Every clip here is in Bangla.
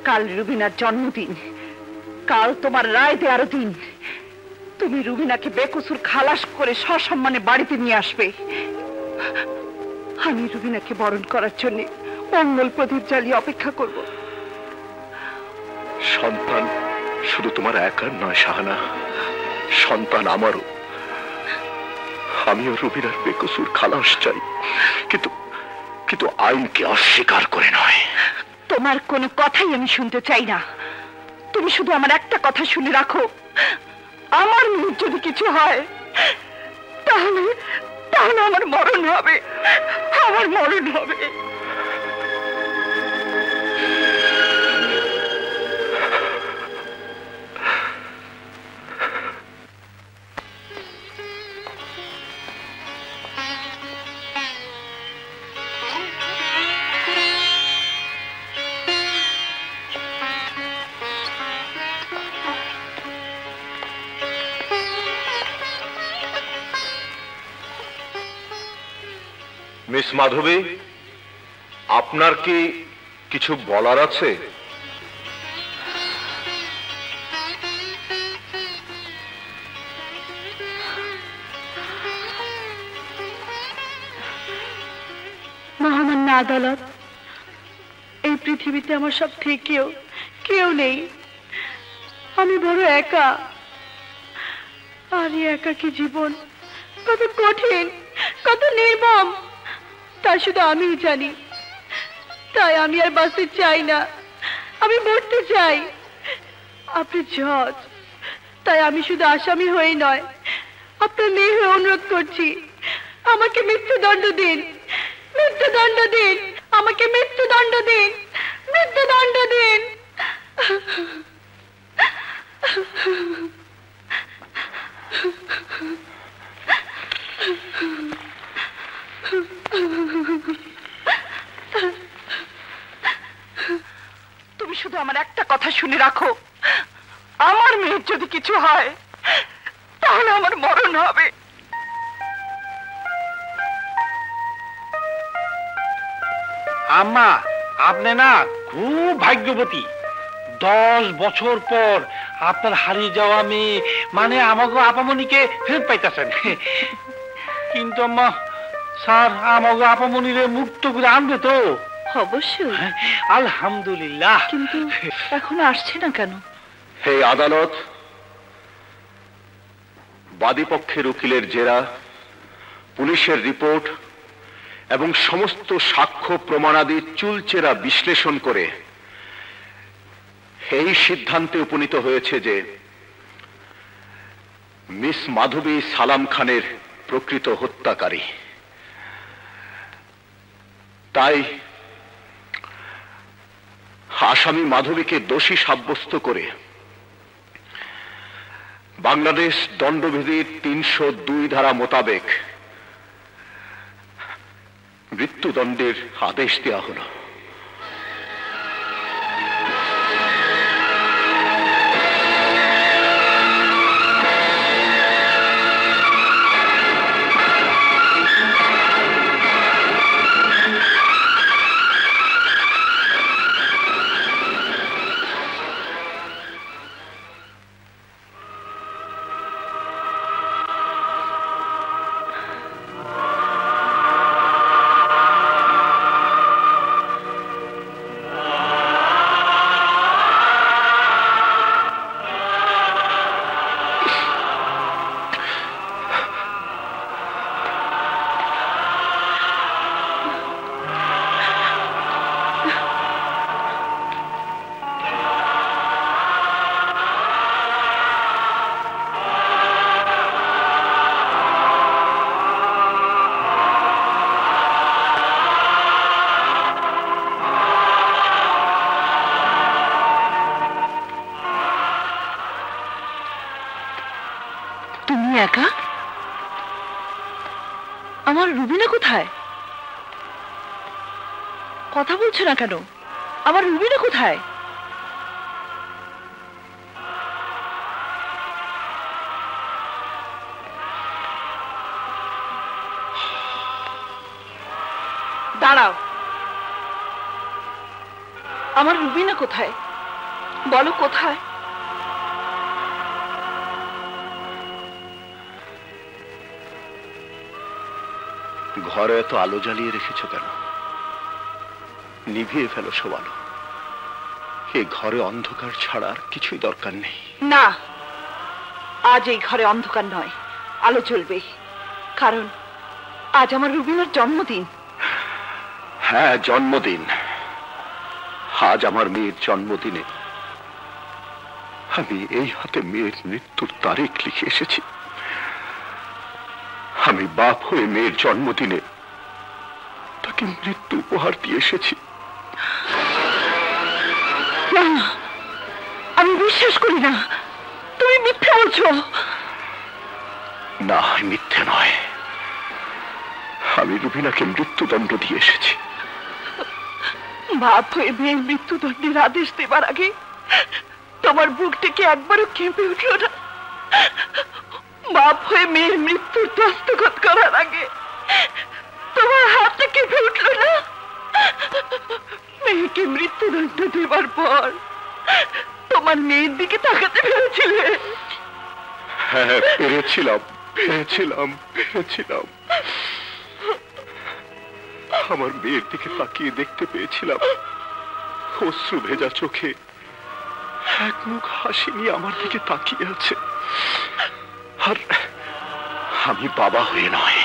কাল রুবিনার জন্মদিন, কাল তোমার রায় দেওয়ার দিন। তুমি রুবিনাকে বেকসুর খালাস করে সসম্মানে বাড়িতে নিয়ে আসবে। আমি রুবিনাকে বরণ করার জন্য মঙ্গল প্রদীপ জ্বালিয়ে অপেক্ষা করব। সন্তান শুধু তোমার একার নয় শাহানা, সন্তান আমারও। আমিও রুবিনার বেকসুর খালাস চাই, কিন্তু কিন্তু আইনকে অস্বীকার করে নয়। তোমার কোনো কথাই আমি শুনতে চাই না। তুমি শুধু আমার একটা কথা শুনে রাখো, আমার মেয়ের যদি কিছু হয় তাহলে তাহলে আমার মরণ হবে, আমার মরণ হবে। মিস মাধবী, আপনার কি কিছু বলার আছে? মহামান্য আদালত, এই পৃথিবীতে আমার সব থেকে কেউ নেই। আমি বড় একা। আর এই একাকী জীবন কত কঠিন, কত নির্মম তা শুধু আমিই জানি। তাই আমি আর বাঁচতে চাই না, আমি মরতে চাই। আপনি জজ, তাই আমি শুধু আসামি হয়ে নয়, আপনার মেয়ে হয়ে অনুরোধ করছি, আমাকে মৃত্যুদণ্ড দিন, মৃত্যুদণ্ড দিন, আমাকে মৃত্যুদণ্ড দিন, মৃত্যুদণ্ড দিন। তুমি শুধু আমার একটা কথা শুনে রাখো, আমার মেয়ের যদি কিছু হয় তাহলে আমার মরণ হবে। আম্মা, আপনি না খুব ভাগ্যবতী। 10 বছর পর আপনার হারিয়ে যাওয়া মেয়ে মানে আমাকে আপামনিকে ফেরত পাইতেছেন। কিন্তু আম্মা, স্যার আমাকে আপামনিরে মুক্ত করে আনবে তো? অবশ্যই। আলহামদুলিল্লাহ। কিন্তু এখন আসছে না কেন? হে আদালত, বাদীপক্ষের উকিলের জেরা, পুলিশের রিপোর্ট এবং সমস্ত সাক্ষ্য প্রমাণাদি চুলচেরা বিশ্লেষণ করে এই সিদ্ধান্তে উপনীত হয়েছে যে মিস মাধবী সালাম খানের প্রকৃত হত্যাকারী। তাই আসামি মাধবীকে দোষী সাব্যস্ত করে বাংলাদেশ দণ্ডবিধির 302 ধারা মোতাবেক মৃত্যুদণ্ডের আদেশ দেওয়া হলো। একা? আমার রুবিনা কোথায়? কথা বলছো না কেন? আমার রুবিনা কোথায়? দাঁড়াও, আমার রুবিনা কোথায়? বলো কোথায়? ঘরে এত আলো জ্বালিয়ে রেখেছো কেন? নিভিয়ে ফেলো সব আলো। এ ঘরে অন্ধকার ছাড়া আর কিছুই দরকার নেই। না, আজ এই ঘরে অন্ধকার নয়, আলো জ্বলবে। কারণ আজ আমার রুবিনার জন্মদিন। হ্যাঁ, জন্মদিন। আজ আমার মেয়ের জন্মদিনে আমি এই হাতে মেয়ের মৃত্যুর তারিখ লিখে এসেছি। আমি বাপ হয়ে মেয়ের জন্মদিনে তাকে মৃত্যু উপহার দিয়ে এসেছি। আমি বিশ্বাস করি না, তুমি মিথ্যে বলছো। না, মিথ্যে নয়। আমি রুবিনাকে মৃত্যুদণ্ড দিয়ে এসেছি। বাপ হয়ে মেয়ের মৃত্যুদণ্ডের আদেশ দেবার আগে তোমার বুক থেকে একবারও কেঁপে উঠলো না? বাপ হয়ে মেয়ের মৃত্যুর দস্তখত করার আগে তোমার হাতটা কেঁপে উঠলো না? মেয়েকে মৃত্যুদণ্ড দেবার পর তোমার মেয়ের দিকে তাকাতে পেরেছিলে? হ্যাঁ, পেরেছিলাম, পেরেছিলাম, পেরেছিলাম। আমার মেয়ের দিকে তাকিয়ে দেখতে পেয়েছিলাম অশ্রু ভেজা চোখে এক মুখ হাসি নিয়ে আমার দিকে তাকিয়ে আছে। আর আমি বাবা হয়ে নয়,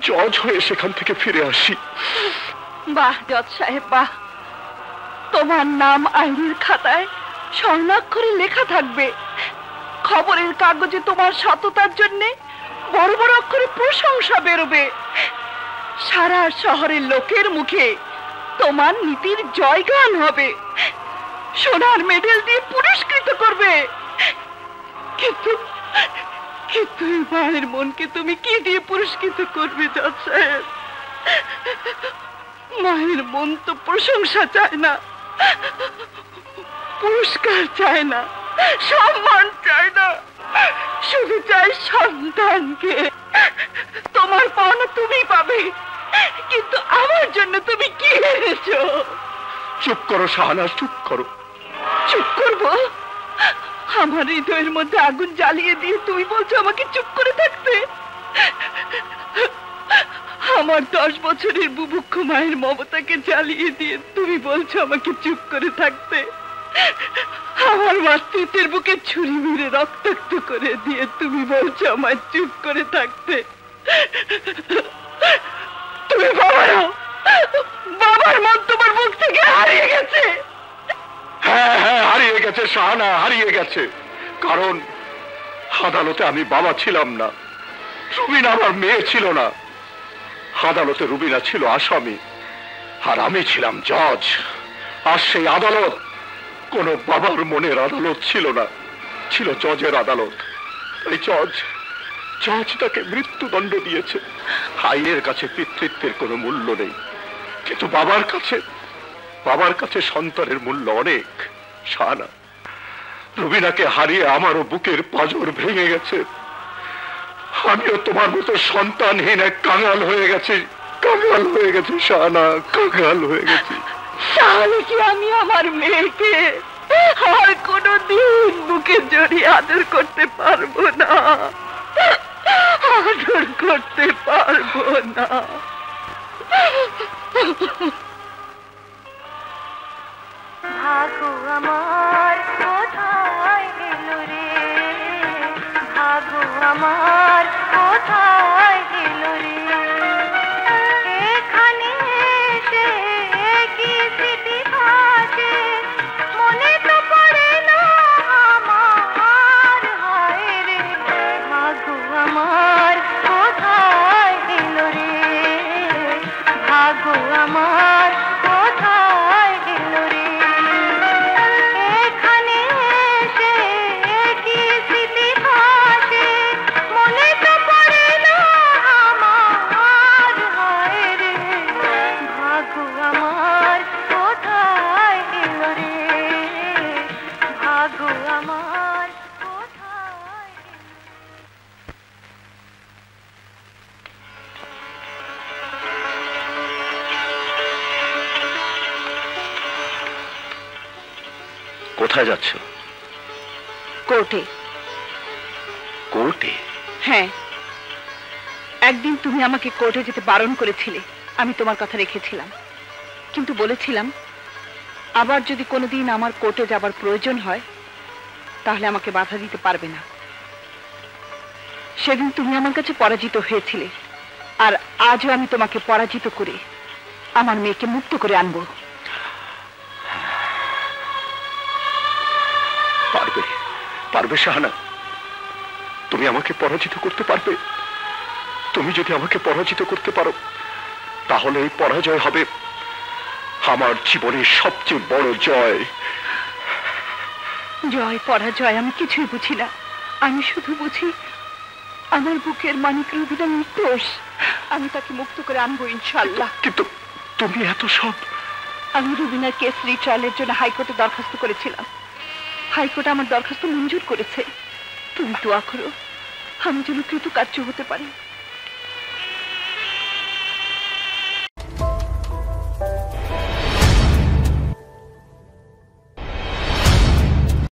জজ হয়ে সেখান থেকে ফিরে আসি। বাহ জজ সাহেব, বাহ। তোমার নাম আইনের খাতায় স্বর্ণাক্ষরে লেখা থাকবে। খবরের কাগজে তোমার সততার জন্য বড় বড় অক্ষরে প্রশংসা বেরোবে। সারা শহরের লোকের মুখে তোমার নীতির জয়গান হবে। সোনার মেডেল দিয়ে পুরস্কৃত করবে। কিন্তু কিন্তু এই মায়ের মনকে তুমি কি দিয়ে পুরস্কৃত করবে জজ সাহেব? মায়ের মন তো প্রশংসা চায় না, পুরস্কার চায় না, সম্মান চায় না, শুধু চায় সন্তানকে। তোমার পাওনা তুমি পাবে, কিন্তু আমার জন্য তুমি কি এনেছো? চুপ করো শাহানা, চুপ করো। চুপ করবো? আমার হৃদয়ের মধ্যে আগুন জ্বালিয়ে দিয়ে তুমি বলছো আমাকে চুপ করে থাকতে? আমার 10 বছরের বুভুক্ষ মায়ের মমতাকে জ্বালিয়ে দিয়ে তুমি বলছো আমাকে চুপ করে থাকতে? আমার মাতৃত্বের বুকে ছুরি মেরে রক্তাক্ত করে দিয়ে তুমি বলছো আমায় চুপ করে থাকতে? তুমি বাবার মন তোমার মুখ থেকে হারিয়ে গেছে। হ্যাঁ হ্যাঁ, হারিয়ে গেছে শাহানা, হারিয়ে গেছে। কারণ আদালতে আমি বাবা ছিলাম না, রুবিনা আমার মেয়ে ছিল না। আদালতে রুবিনা ছিল আসামি, আর আমি ছিলাম জজ। আর সেই আদালত কোন বাবার মনের আদালত ছিল না, ছিল জজের আদালত। এই জজ তাকে মৃত্যুদণ্ড দিয়েছে। আইনের কাছে পিতৃত্বের কোনো মূল্য নেই, কিন্তু বাবার কাছে সন্তানের মূল্য অনেক। শাহানা, রুবিনাকে হারিয়ে আমারও বুকের পাঁজর ভেঙে গেছে। আমিও তোমার মতো সন্তানহীন এক কাঙাল হয়ে গেছি, কাঙাল হয়ে গেছি শাহানা, কাঙাল হয়ে গেছি। তাহলে কি আমি আমার মেয়েকে আর কোনদিন বুকে জড়িয়ে আদর করতে পারবো না? আদর করতে পারবো না। ভাগো আমার কোথায় গেল রে, ভাগো আমার কোথায় গেল রে, এখানে এসে কি স্মৃতি ভাসে, মনে তো পড়ে না আমার, হায় রে ভাগো আমার কোথায় গেল রে, ভাগো আমার কোথায় গেল রে, এখানে এসে কি স্মৃতি ভাসে, মনে তো পড়ে কোথায় যাচ্ছ? কোর্টে। কোর্টে? হ্যাঁ, একদিন তুমি আমাকে কোর্টে যেতে বারণ করেছিলে, আমি তোমার কথা রেখেছিলাম, কিন্তু বলেছিলাম আবার যদি কোনোদিন আমার কোর্টে যাবার প্রয়োজন হয় তাহলে আমাকে বাধা দিতে পারবে না। সেদিন তুমি আমার কাছে পরাজিত হয়েছিলে, আর আজও আমি তোমাকে পরাজিত করে আমার মেয়েকে মুক্ত করে আনবো। পারবে, পারবে শাহানা, তুমি আমাকে পরাজিত করতে পারবে। তুমি যদি আমাকে পরাজিত করতে পারো তাহলে এই পরাজয় হবে আমার জীবনের সবচেয়ে বড় জয়। জয় পরাজয় আমি কিছুই বুঝি না, আমি শুধু বুঝি আমার বুকের মানিক রুবিনা নির্দোষ, আমি তাকে মুক্ত করে আনবো ইনশাআল্লাহ। কিন্তু তুমি এত সব। আমি রুবিনার কেস রিট্রায়ালের জন্য হাইকোর্টে দরখাস্ত করেছিলাম, হাইকোর্ট আমার দরখাস্ত মঞ্জুর করেছে। তুমি দোয়া করো আমি যেন কৃতকার্য হতে পারি।